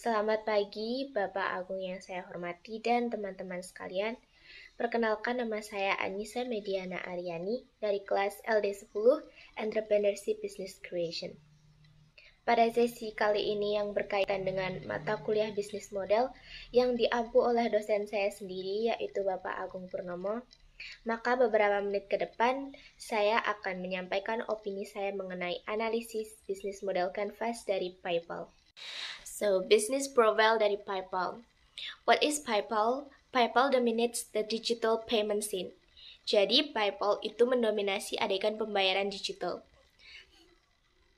Selamat pagi, Bapak Agung yang saya hormati dan teman-teman sekalian. Perkenalkan, nama saya Anissa Mediana Aryani dari kelas LD10 Entrepreneurship Business Creation. Pada sesi kali ini yang berkaitan dengan mata kuliah bisnis model yang diampu oleh dosen saya sendiri, yaitu Bapak Agung Purnomo, maka beberapa menit ke depan saya akan menyampaikan opini saya mengenai analisis bisnis model Canvas dari PayPal. So, business profile dari PayPal. What is PayPal? PayPal dominates the digital payment scene. Jadi, PayPal itu mendominasi adegan pembayaran digital.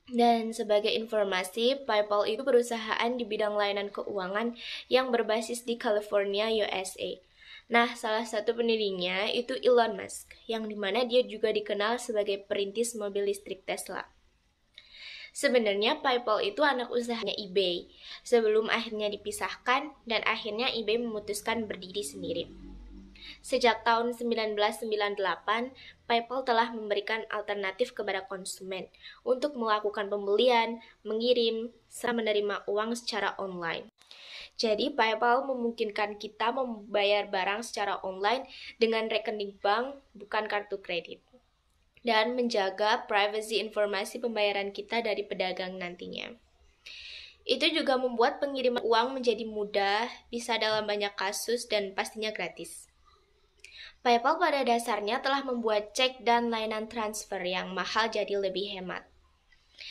Dan sebagai informasi, PayPal itu perusahaan di bidang layanan keuangan yang berbasis di California, USA. Nah, salah satu pendirinya itu Elon Musk, yang dimana dia juga dikenal sebagai perintis mobil listrik Tesla. Sebenarnya PayPal itu anak usahanya eBay, sebelum akhirnya dipisahkan dan akhirnya eBay memutuskan berdiri sendiri. Sejak tahun 1998, PayPal telah memberikan alternatif kepada konsumen untuk melakukan pembelian, mengirim, serta menerima uang secara online. Jadi, PayPal memungkinkan kita membayar barang secara online dengan rekening bank, bukan kartu kredit, dan menjaga privasi informasi pembayaran kita dari pedagang nantinya. Itu juga membuat pengiriman uang menjadi mudah, bisa dalam banyak kasus, dan pastinya gratis. PayPal pada dasarnya telah membuat cek dan layanan transfer yang mahal jadi lebih hemat.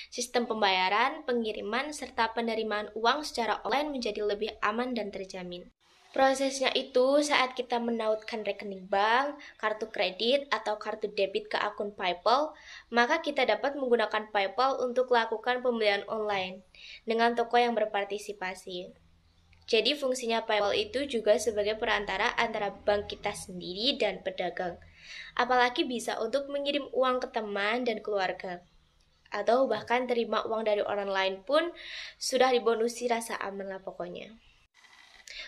Sistem pembayaran, pengiriman, serta penerimaan uang secara online menjadi lebih aman dan terjamin. Prosesnya itu saat kita menautkan rekening bank, kartu kredit, atau kartu debit ke akun PayPal, maka kita dapat menggunakan PayPal untuk melakukan pembelian online dengan toko yang berpartisipasi. Jadi fungsinya PayPal itu juga sebagai perantara antara bank kita sendiri dan pedagang. Apalagi bisa untuk mengirim uang ke teman dan keluarga. Atau bahkan terima uang dari orang lain pun sudah dibonusi, rasa aman lah pokoknya.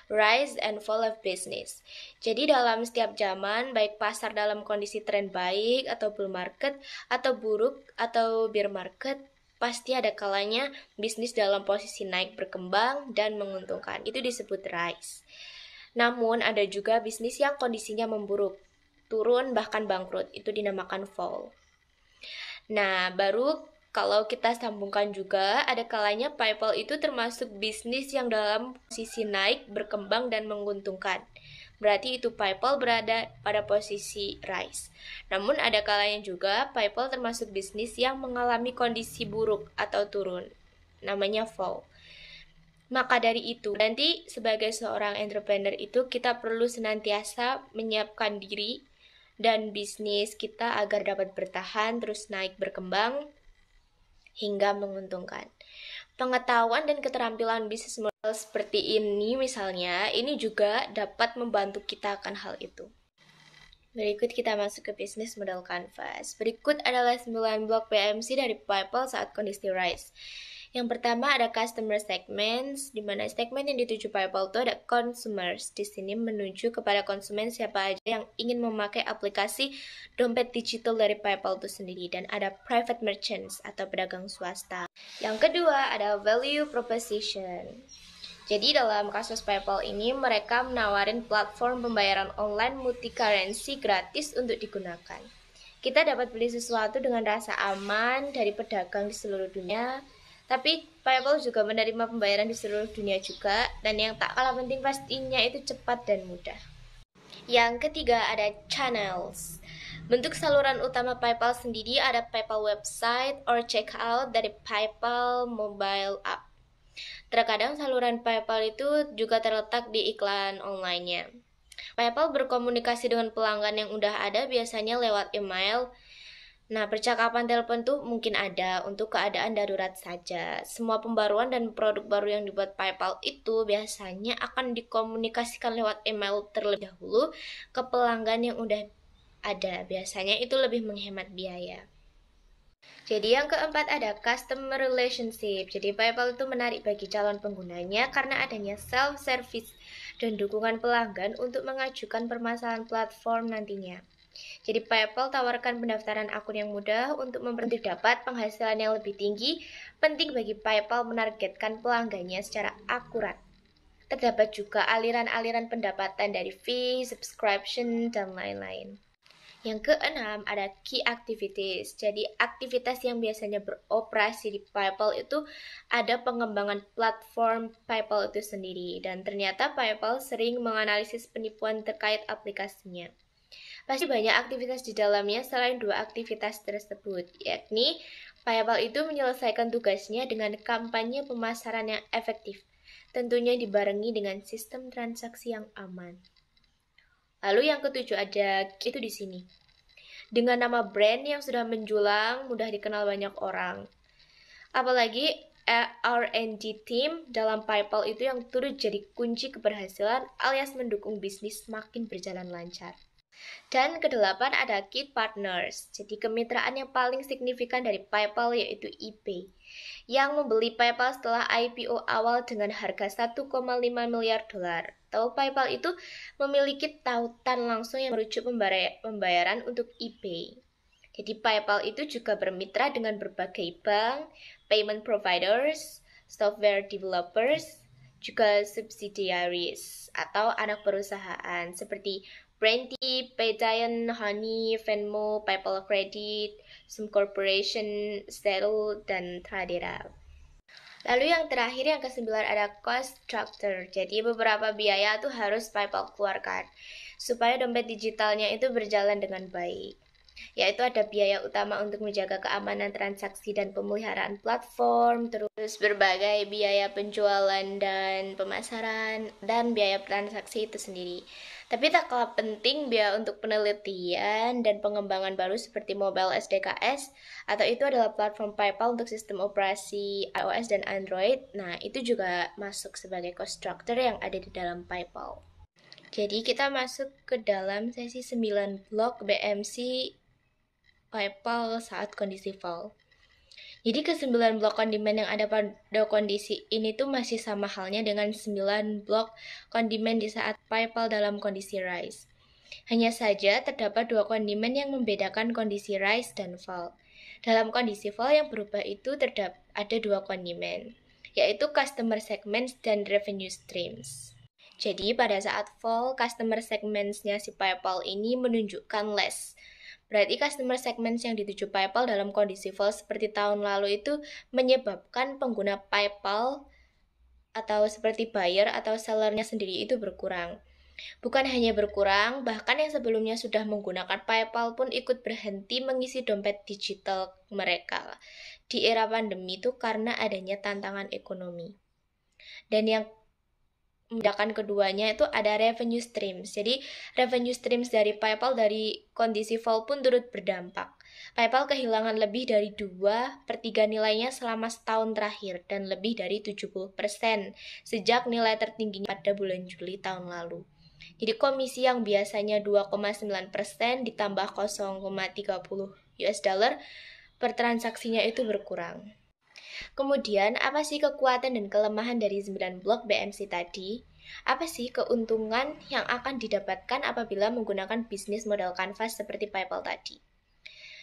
Rise and fall of business. Jadi dalam setiap zaman, baik pasar dalam kondisi tren baik atau bull market, atau buruk atau bear market, pasti ada kalanya bisnis dalam posisi naik berkembang dan menguntungkan. Itu disebut rise. Namun ada juga bisnis yang kondisinya memburuk, turun bahkan bangkrut. Itu dinamakan fall. Nah, baru kalau kita sambungkan juga, ada kalanya PayPal itu termasuk bisnis yang dalam posisi naik, berkembang, dan menguntungkan. Berarti itu PayPal berada pada posisi rise. Namun ada kalanya juga PayPal termasuk bisnis yang mengalami kondisi buruk atau turun. Namanya fall. Maka dari itu, nanti sebagai seorang entrepreneur itu kita perlu senantiasa menyiapkan diri dan bisnis kita agar dapat bertahan, terus naik berkembang, hingga menguntungkan. Pengetahuan dan keterampilan bisnis model seperti ini misalnya, ini juga dapat membantu kita akan hal itu. Berikut kita masuk ke bisnis model Canvas. Berikut adalah 9 blok PMC dari PayPal saat kondisi rise. Yang pertama ada customer segments, di mana segmen yang dituju PayPal itu ada consumers. Di sini menuju kepada konsumen siapa aja yang ingin memakai aplikasi dompet digital dari PayPal itu sendiri. Dan ada private merchants atau pedagang swasta. Yang kedua ada value proposition. Jadi dalam kasus PayPal ini mereka menawarin platform pembayaran online multi-currency gratis untuk digunakan. Kita dapat beli sesuatu dengan rasa aman dari pedagang di seluruh dunia. Tapi PayPal juga menerima pembayaran di seluruh dunia juga, dan yang tak kalah penting pastinya itu cepat dan mudah. Yang ketiga ada channels. Bentuk saluran utama PayPal sendiri ada PayPal website or checkout dari PayPal mobile app. Terkadang saluran PayPal itu juga terletak di iklan online-nya. PayPal berkomunikasi dengan pelanggan yang udah ada biasanya lewat email. Nah, percakapan telepon tuh mungkin ada untuk keadaan darurat saja. Semua pembaruan dan produk baru yang dibuat PayPal itu biasanya akan dikomunikasikan lewat email terlebih dahulu ke pelanggan yang udah ada. Biasanya itu lebih menghemat biaya. Jadi yang keempat ada customer relationship. Jadi PayPal itu menarik bagi calon penggunanya karena adanya self-service dan dukungan pelanggan untuk mengajukan permasalahan platform nantinya. Jadi PayPal tawarkan pendaftaran akun yang mudah untuk dapat penghasilan yang lebih tinggi. Penting bagi PayPal menargetkan pelanggannya secara akurat. Terdapat juga aliran-aliran pendapatan dari fee, subscription, dan lain-lain. Yang keenam ada key activities. Jadi aktivitas yang biasanya beroperasi di PayPal itu ada pengembangan platform PayPal itu sendiri. Dan ternyata PayPal sering menganalisis penipuan terkait aplikasinya. Pasti banyak aktivitas di dalamnya selain dua aktivitas tersebut, yakni PayPal itu menyelesaikan tugasnya dengan kampanye pemasaran yang efektif, tentunya dibarengi dengan sistem transaksi yang aman. Lalu yang ketujuh ada itu di sini. Dengan nama brand yang sudah menjulang, mudah dikenal banyak orang. Apalagi R&D team dalam PayPal itu yang turut jadi kunci keberhasilan alias mendukung bisnis makin berjalan lancar. Dan kedelapan ada key partners. Jadi kemitraan yang paling signifikan dari PayPal yaitu eBay yang membeli PayPal setelah IPO awal dengan harga 1,5 miliar dolar. Tahu PayPal itu memiliki tautan langsung yang merujuk pembayaran untuk eBay. Jadi PayPal itu juga bermitra dengan berbagai bank, payment providers, software developers, juga subsidiaries atau anak perusahaan seperti Brainty, Paygiant, Honey, Venmo, PayPal Credit, Sum Corporation, Settle, dan Tradera. Lalu yang terakhir yang kesembilan ada cost structure. Jadi beberapa biaya tuh harus PayPal keluarkan supaya dompet digitalnya itu berjalan dengan baik. Yaitu ada biaya utama untuk menjaga keamanan transaksi dan pemeliharaan platform, terus berbagai biaya penjualan dan pemasaran, dan biaya transaksi itu sendiri. Tapi tak kalah penting biaya untuk penelitian dan pengembangan baru seperti mobile SDKs, atau itu adalah platform PayPal untuk sistem operasi iOS dan Android. Nah, itu juga masuk sebagai cost structure yang ada di dalam PayPal. Jadi kita masuk ke dalam sesi 9 blok BMC PayPal saat kondisi fall. Jadi ke-9 blok kondimen yang ada pada kondisi ini tuh masih sama halnya dengan 9 blok kondimen di saat PayPal dalam kondisi rise. Hanya saja terdapat dua kondimen yang membedakan kondisi rise dan fall. Dalam kondisi fall yang berubah itu ada dua kondimen, yaitu customer segments dan revenue streams. Jadi pada saat fall, customer segments-nya si PayPal ini menunjukkan less. Berarti customer segments yang dituju PayPal dalam kondisi fall seperti tahun lalu itu menyebabkan pengguna PayPal atau seperti buyer atau sellernya sendiri itu berkurang. Bukan hanya berkurang, bahkan yang sebelumnya sudah menggunakan PayPal pun ikut berhenti mengisi dompet digital mereka di era pandemi itu karena adanya tantangan ekonomi. Dan yang membedakan keduanya itu ada revenue streams. Jadi revenue streams dari PayPal dari kondisi fall pun turut berdampak. PayPal kehilangan lebih dari 2/3 nilainya selama setahun terakhir dan lebih dari 70% sejak nilai tertingginya pada bulan Juli tahun lalu. Jadi komisi yang biasanya 2,9% ditambah 0,30 US dollar per transaksinya itu berkurang. Kemudian, apa sih kekuatan dan kelemahan dari 9 blok BMC tadi? Apa sih keuntungan yang akan didapatkan apabila menggunakan bisnis model kanvas seperti PayPal tadi?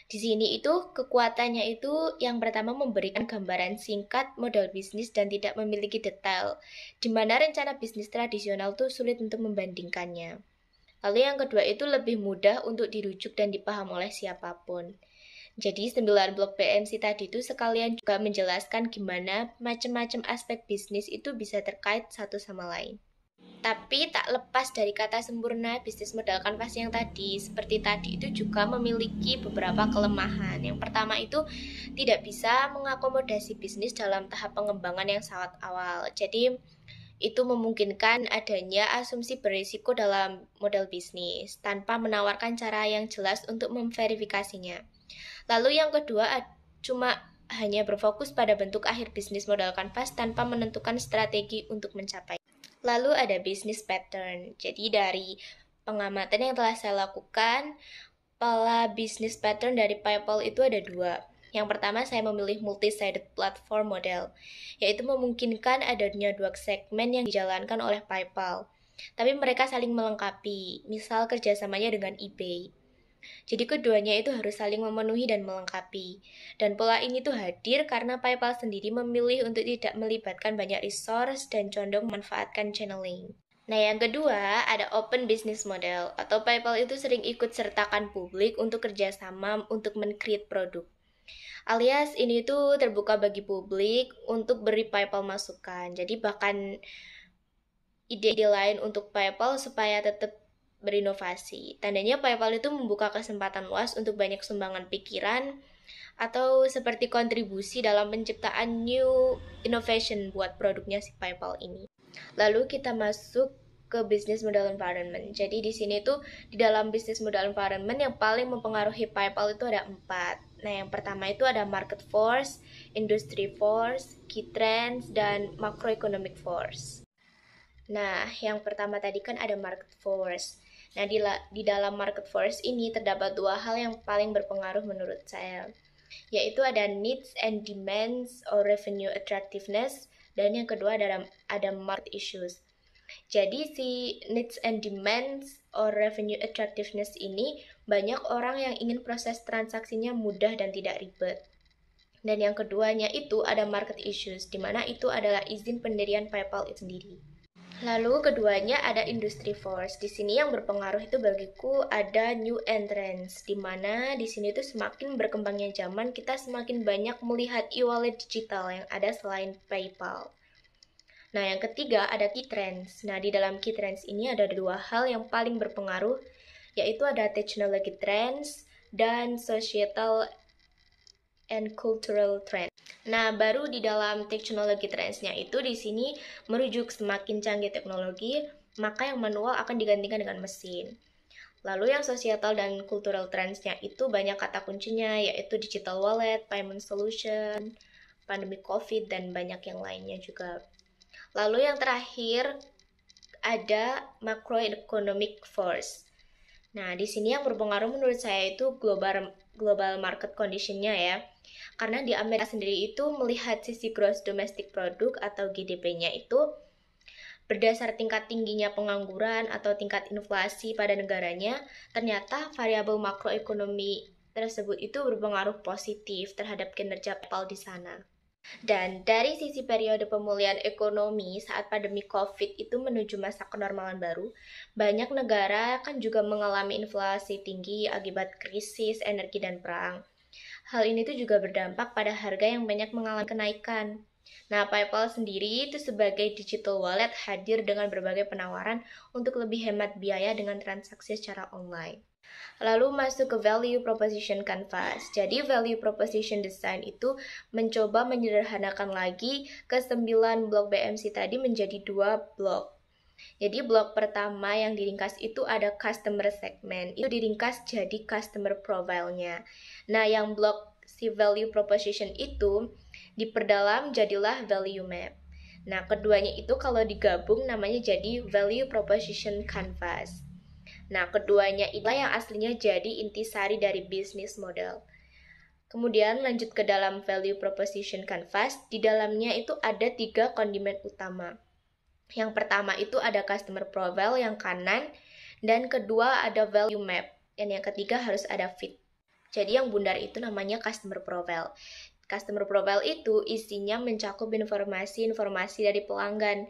Di sini itu kekuatannya itu yang pertama memberikan gambaran singkat model bisnis dan tidak memiliki detail, di mana rencana bisnis tradisional tuh sulit untuk membandingkannya. Lalu yang kedua itu lebih mudah untuk dirujuk dan dipaham oleh siapapun. Jadi 9 blok BMC tadi itu sekalian juga menjelaskan gimana macam-macam aspek bisnis itu bisa terkait satu sama lain. Tapi tak lepas dari kata sempurna, bisnis modal kanvas yang tadi, seperti tadi itu juga memiliki beberapa kelemahan. Yang pertama itu tidak bisa mengakomodasi bisnis dalam tahap pengembangan yang sangat awal. Jadi itu memungkinkan adanya asumsi berisiko dalam model bisnis tanpa menawarkan cara yang jelas untuk memverifikasinya. Lalu yang kedua, cuma hanya berfokus pada bentuk akhir bisnis modal kanvas tanpa menentukan strategi untuk mencapai. Lalu ada business pattern. Jadi dari pengamatan yang telah saya lakukan, pola business pattern dari PayPal itu ada dua. Yang pertama, saya memilih multi-sided platform model, yaitu memungkinkan adanya dua segmen yang dijalankan oleh PayPal. Tapi mereka saling melengkapi, misal kerjasamanya dengan eBay. Jadi keduanya itu harus saling memenuhi dan melengkapi. Dan pola ini tuh hadir karena PayPal sendiri memilih untuk tidak melibatkan banyak resource dan condong memanfaatkan channeling. Nah, yang kedua ada open business model atau PayPal itu sering ikut sertakan publik untuk kerjasama untuk men-create produk. Alias ini tuh terbuka bagi publik untuk beri PayPal masukan. Jadi bahkan ide-ide lain untuk PayPal supaya tetap berinovasi. Tandanya PayPal itu membuka kesempatan luas untuk banyak sumbangan pikiran atau seperti kontribusi dalam penciptaan new innovation buat produknya si PayPal ini. Lalu kita masuk ke business model environment. Jadi di sini tuh di dalam business model environment yang paling mempengaruhi PayPal itu ada 4. Nah, yang pertama itu ada market force, industry force, key trends, dan macroeconomic force. Nah, yang pertama tadi kan ada market force. Nah, di dalam market force ini terdapat 2 hal yang paling berpengaruh menurut saya, yaitu ada needs and demands or revenue attractiveness, dan yang kedua ada market issues. Jadi si needs and demands or revenue attractiveness ini banyak orang yang ingin proses transaksinya mudah dan tidak ribet. Dan yang keduanya itu ada market issues, di mana itu adalah izin pendirian PayPal itu sendiri. Lalu keduanya ada industry force. Di sini yang berpengaruh itu bagiku ada new entrants, di mana di sini tuh semakin berkembangnya zaman, kita semakin banyak melihat e-wallet digital yang ada selain PayPal. Nah, yang ketiga ada key trends. Nah, di dalam key trends ini ada 2 hal yang paling berpengaruh, yaitu ada technology trends dan societal and cultural trend. Nah, baru di dalam teknologi trendsnya itu di sini merujuk semakin canggih teknologi, maka yang manual akan digantikan dengan mesin. Lalu yang societal dan cultural trendsnya itu banyak kata kuncinya, yaitu digital wallet, payment solution, pandemi COVID, dan banyak yang lainnya juga. Lalu yang terakhir ada macroeconomic force. Nah, di sini yang berpengaruh menurut saya itu global market condition-nya ya. Karena di Amerika sendiri itu melihat sisi gross domestic product atau GDP-nya itu berdasar tingkat tingginya pengangguran atau tingkat inflasi pada negaranya, ternyata variabel makroekonomi tersebut itu berpengaruh positif terhadap kinerja PayPal di sana. Dan dari sisi periode pemulihan ekonomi saat pandemi COVID itu menuju masa kenormalan baru, banyak negara kan juga mengalami inflasi tinggi akibat krisis energi dan perang. Hal ini tuh juga berdampak pada harga yang banyak mengalami kenaikan. Nah, PayPal sendiri itu sebagai digital wallet hadir dengan berbagai penawaran untuk lebih hemat biaya dengan transaksi secara online. Lalu masuk ke value proposition canvas. Jadi value proposition design itu mencoba menyederhanakan lagi ke 9 blok BMC tadi menjadi 2 blok. Jadi blok pertama yang diringkas itu ada customer segment. Itu diringkas jadi customer profile-nya. Nah, yang blok si value proposition itu diperdalam jadilah value map. Nah, keduanya itu kalau digabung namanya jadi value proposition canvas. Nah, keduanya itulah yang aslinya jadi intisari dari business model. Kemudian lanjut ke dalam value proposition canvas, di dalamnya itu ada 3 kondimen utama. Yang pertama itu ada customer profile yang kanan, dan kedua ada value map, dan yang ketiga harus ada fit. Jadi yang bundar itu namanya customer profile. Customer profile itu isinya mencakup informasi-informasi dari pelanggan.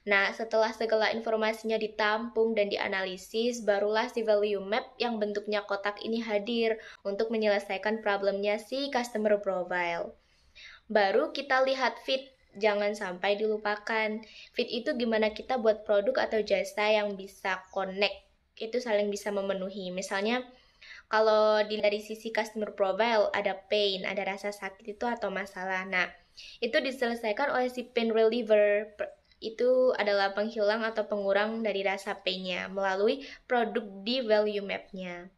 Nah, setelah segala informasinya ditampung dan dianalisis, barulah si value map yang bentuknya kotak ini hadir untuk menyelesaikan problemnya si customer profile. Baru kita lihat fit. Jangan sampai dilupakan. Fit itu gimana kita buat produk atau jasa yang bisa connect, itu saling bisa memenuhi. Misalnya, kalau dari sisi customer profile ada pain, ada rasa sakit itu atau masalah. Nah, itu diselesaikan oleh si pain reliever. Itu adalah penghilang atau pengurang dari rasa pain-nya melalui produk di value map-nya.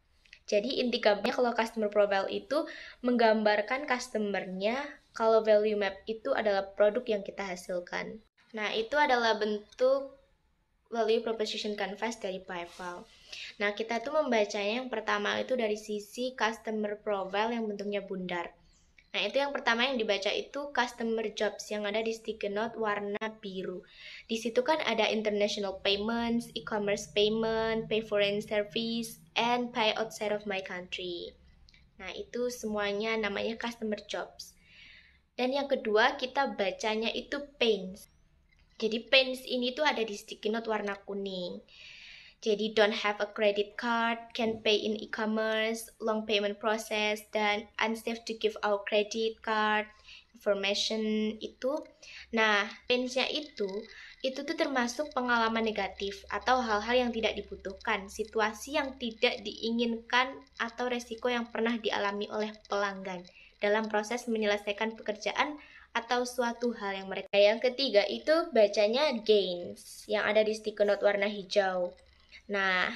Jadi inti gambarnya kalau customer profile itu menggambarkan customer-nya, kalau value map itu adalah produk yang kita hasilkan. Nah, itu adalah bentuk value proposition canvas dari PayPal. Nah, kita tuh membacanya yang pertama itu dari sisi customer profile yang bentuknya bundar. Nah, itu yang pertama yang dibaca itu customer jobs yang ada di sticky note warna biru. Di situ kan ada international payments, e-commerce payment, pay foreign service, and pay outside of my country. Nah, itu semuanya namanya customer jobs. Dan yang kedua, kita bacanya itu pains. Jadi pains ini tuh ada di sticky note warna kuning. Jadi don't have a credit card, can pay in e-commerce, long payment process, dan unsafe to give out credit card information itu. Nah, pains-nya itu tuh termasuk pengalaman negatif atau hal-hal yang tidak dibutuhkan, situasi yang tidak diinginkan atau resiko yang pernah dialami oleh pelanggan dalam proses menyelesaikan pekerjaan atau suatu hal yang mereka. Yang ketiga itu bacanya gains yang ada di sticky note warna hijau. Nah,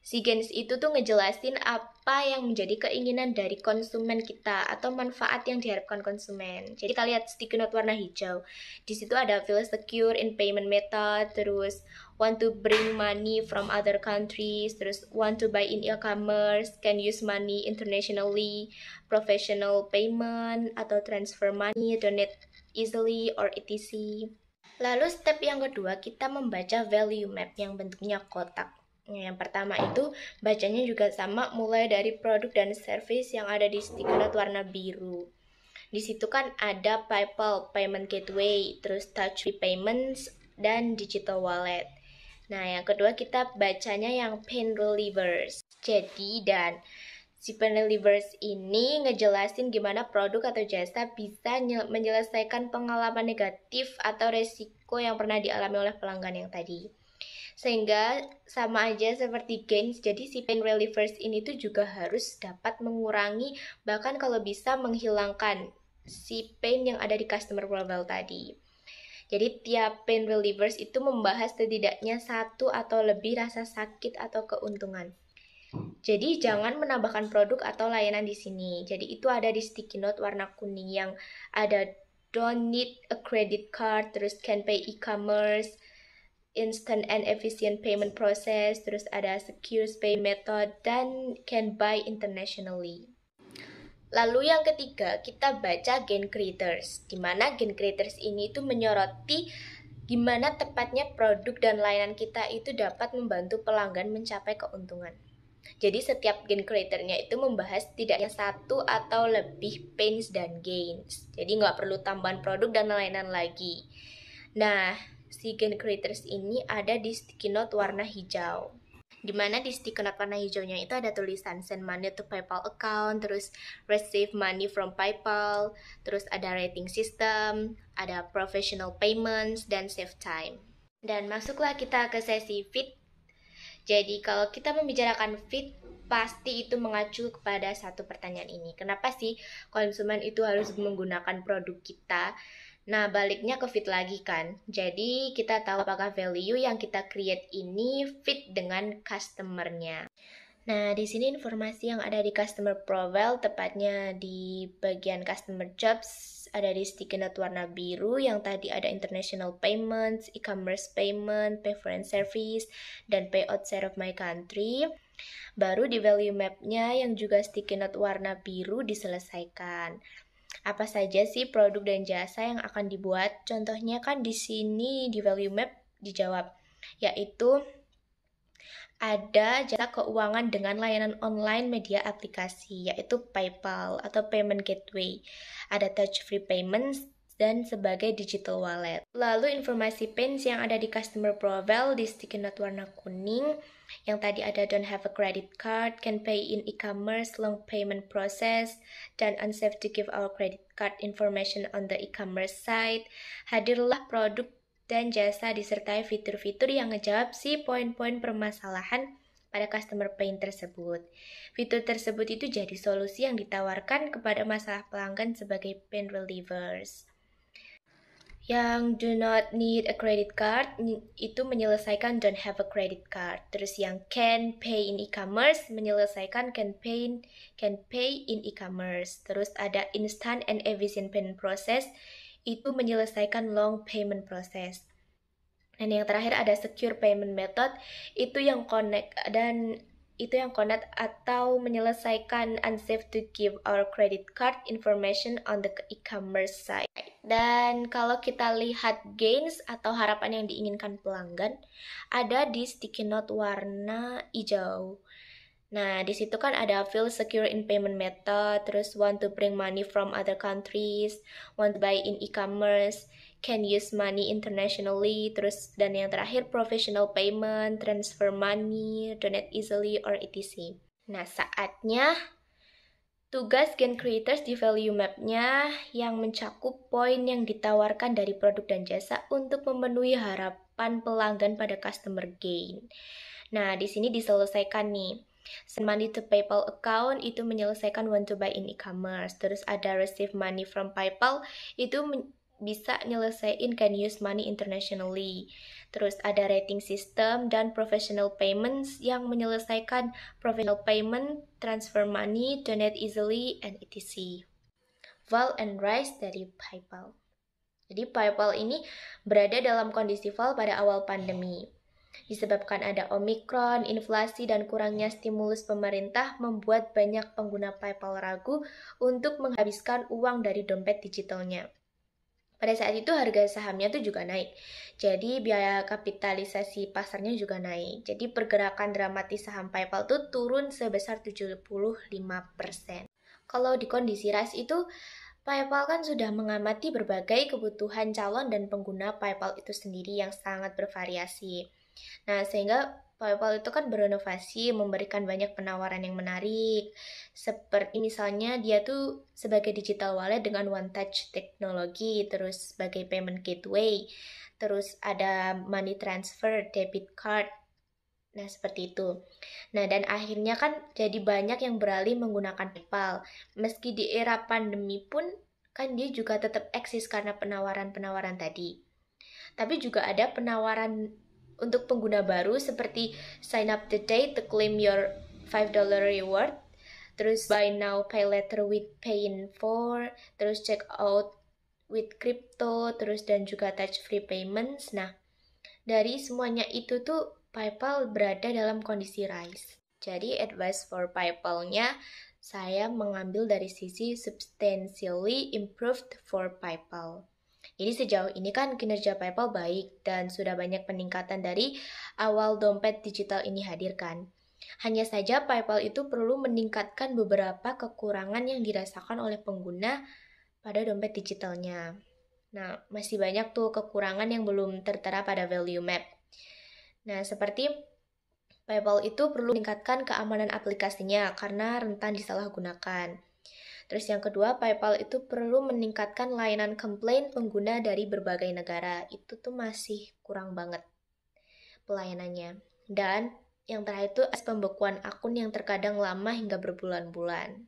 si gains itu tuh ngejelasin apa yang menjadi keinginan dari konsumen kita atau manfaat yang diharapkan konsumen. Jadi kita lihat sticky note warna hijau. Di situ ada feel secure in payment method, terus want to bring money from other countries, terus want to buy in e-commerce, can use money internationally, professional payment atau transfer money, donate easily or etc. Lalu step yang kedua, kita membaca value map yang bentuknya kotak. Yang pertama itu bacanya juga sama, mulai dari produk dan service yang ada di sticky note warna biru. Di situ kan ada PayPal, Payment Gateway, terus Touch Free Payments, dan Digital Wallet. Nah, yang kedua kita bacanya yang pain relievers. Jadi, dan si pain relievers ini ngejelasin gimana produk atau jasa bisa menyelesaikan pengalaman negatif atau resiko yang pernah dialami oleh pelanggan yang tadi. Sehingga sama aja seperti gains, jadi si pain relievers ini tuh juga harus dapat mengurangi, bahkan kalau bisa menghilangkan si pain yang ada di customer profile tadi. Jadi tiap pain relievers itu membahas setidaknya satu atau lebih rasa sakit atau keuntungan. Jadi jangan menambahkan produk atau layanan di sini. Jadi itu ada di sticky note warna kuning yang ada don't need a credit card, terus can pay e-commerce, instant and efficient payment process, terus ada secure pay method, dan can buy internationally. Lalu yang ketiga, kita baca gain creators, di mana gain creators ini itu menyoroti gimana tepatnya produk dan layanan kita itu dapat membantu pelanggan mencapai keuntungan. Jadi setiap gain creator-nya itu membahas tidaknya satu atau lebih pains dan gains. Jadi nggak perlu tambahan produk dan layanan lagi. Nah, si gain creators ini ada di sticky note warna hijau. Dimana di sticky note warna hijaunya itu ada tulisan send money to PayPal account, terus receive money from PayPal, terus ada rating system, ada professional payments, dan save time. Dan masuklah kita ke sesi feed. Jadi kalau kita membicarakan feed, pasti itu mengacu kepada satu pertanyaan ini. Kenapa sih konsumen itu harus menggunakan produk kita? Nah, baliknya ke fit lagi kan. Jadi, kita tahu apakah value yang kita create ini fit dengan customer-nya. Nah, di sini informasi yang ada di customer profile, tepatnya di bagian customer jobs, ada di sticky note warna biru, yang tadi ada international payments, e-commerce payment, pay foreign service, dan pay outside of my country. Baru di value map-nya yang juga sticky note warna biru diselesaikan. Apa saja sih produk dan jasa yang akan dibuat? Contohnya kan di sini di value map dijawab, yaitu ada jasa keuangan dengan layanan online media aplikasi, yaitu PayPal atau Payment Gateway. Ada touch free payments dan sebagai digital wallet. Lalu informasi pains yang ada di customer profile di sticky note warna kuning, yang tadi ada don't have a credit card, can pay in e-commerce, long payment process, dan unsafe to give our credit card information on the e-commerce site. Hadirlah produk dan jasa disertai fitur-fitur yang ngejawab si poin-poin permasalahan pada customer pain tersebut. Fitur tersebut itu jadi solusi yang ditawarkan kepada masalah pelanggan sebagai pain relievers. Yang do not need a credit card itu menyelesaikan don't have a credit card. Terus yang can pay in e-commerce menyelesaikan can pay in e-commerce. Terus ada instant and efficient payment process itu menyelesaikan long payment process. Dan yang terakhir ada secure payment method, itu yang connect dan itu yang connect atau menyelesaikan unsafe to give our credit card information on the e-commerce site. Dan kalau kita lihat gains atau harapan yang diinginkan pelanggan, ada di sticky note warna hijau. Nah, di situ kan ada feel secure in payment method, terus want to bring money from other countries, want to buy in e-commerce, can use money internationally, terus dan yang terakhir professional payment, transfer money, donate easily, or etc. Nah, saatnya tugas Gen Creators di value map-nya yang mencakup poin yang ditawarkan dari produk dan jasa untuk memenuhi harapan pelanggan pada customer gain. Nah, di sini diselesaikan nih. Send money to PayPal account itu menyelesaikan want to buy in e-commerce. Terus ada receive money from PayPal itu bisa nyelesain can use money internationally. Terus ada rating system dan professional payments yang menyelesaikan professional payment, transfer money, donate easily, and etc. Fall and rise dari PayPal. Jadi PayPal ini berada dalam kondisi fall pada awal pandemi. Disebabkan ada Omikron, inflasi, dan kurangnya stimulus pemerintah membuat banyak pengguna PayPal ragu untuk menghabiskan uang dari dompet digitalnya. Pada saat itu harga sahamnya tuh juga naik. Jadi biaya kapitalisasi pasarnya juga naik. Jadi pergerakan dramatis saham PayPal tuh turun sebesar 75%. Kalau di kondisi rise itu, PayPal kan sudah mengamati berbagai kebutuhan calon dan pengguna PayPal itu sendiri yang sangat bervariasi. Nah, sehingga PayPal itu kan berinovasi, memberikan banyak penawaran yang menarik. Seperti misalnya dia tuh sebagai digital wallet dengan one touch teknologi, terus sebagai payment gateway, terus ada money transfer, debit card. Nah, seperti itu. Nah, dan akhirnya kan jadi banyak yang beralih menggunakan PayPal. Meski di era pandemi pun kan dia juga tetap eksis karena penawaran-penawaran tadi. Tapi juga ada penawaran untuk pengguna baru seperti sign up today to claim your $5 reward, terus buy now pay later with pay in 4, terus check out with crypto, terus dan juga touch free payments. Nah, dari semuanya itu tuh PayPal berada dalam kondisi rise. Jadi advice for PayPal-nya saya mengambil dari sisi substantially improved for PayPal. Jadi sejauh ini kan kinerja PayPal baik dan sudah banyak peningkatan dari awal dompet digital ini hadirkan. Hanya saja PayPal itu perlu meningkatkan beberapa kekurangan yang dirasakan oleh pengguna pada dompet digitalnya. Nah, masih banyak tuh kekurangan yang belum tertera pada value map. Nah, seperti PayPal itu perlu meningkatkan keamanan aplikasinya karena rentan disalahgunakan. Terus yang kedua, PayPal itu perlu meningkatkan layanan komplain pengguna dari berbagai negara. Itu tuh masih kurang banget pelayanannya. Dan yang terakhir itu pembekuan akun yang terkadang lama hingga berbulan-bulan.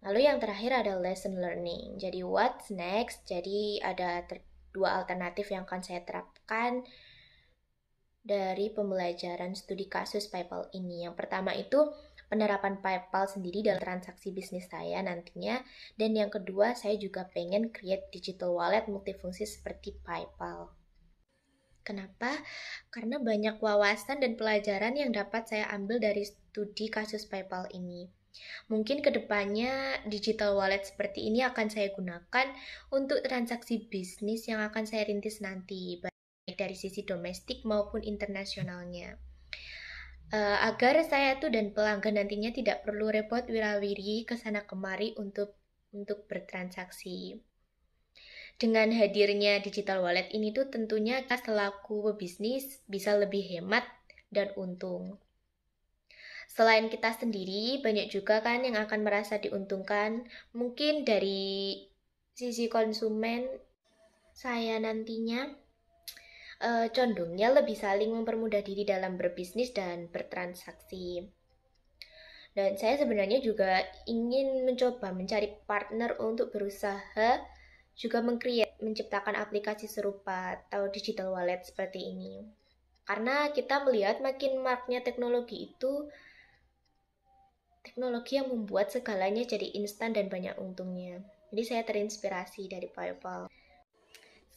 Lalu yang terakhir ada lesson learning. Jadi what's next? Jadi ada dua alternatif yang akan saya terapkan dari pembelajaran studi kasus PayPal ini. Yang pertama itu penerapan PayPal sendiri dalam transaksi bisnis saya nantinya. Dan yang kedua, saya juga pengen create digital wallet multifungsi seperti PayPal. Kenapa? Karena banyak wawasan dan pelajaran yang dapat saya ambil dari studi kasus PayPal ini. Mungkin kedepannya digital wallet seperti ini akan saya gunakan untuk transaksi bisnis yang akan saya rintis nanti, baik dari sisi domestik maupun internasionalnya. Agar saya tuh dan pelanggan nantinya tidak perlu repot wirawiri kesana kemari untuk bertransaksi. Dengan hadirnya digital wallet ini tuh tentunya kita selaku pebisnis bisa lebih hemat dan untung. Selain kita sendiri, banyak juga kan yang akan merasa diuntungkan. Mungkin dari sisi konsumen, saya nantinya condongnya lebih saling mempermudah diri dalam berbisnis dan bertransaksi. Dan saya sebenarnya juga ingin mencoba mencari partner untuk berusaha juga menciptakan aplikasi serupa atau digital wallet seperti ini. Karena kita melihat makin maraknya teknologi itu, teknologi yang membuat segalanya jadi instan dan banyak untungnya. Jadi saya terinspirasi dari PayPal.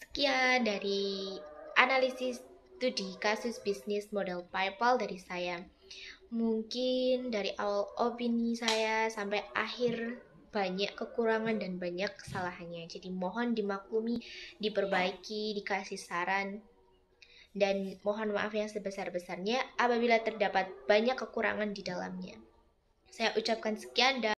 Sekian dari analisis studi kasus bisnis model PayPal dari saya. Mungkin dari awal opini saya sampai akhir banyak kekurangan dan banyak kesalahannya. Jadi mohon dimaklumi, diperbaiki, dikasih saran, dan mohon maaf yang sebesar-besarnya apabila terdapat banyak kekurangan di dalamnya. Saya ucapkan sekian dan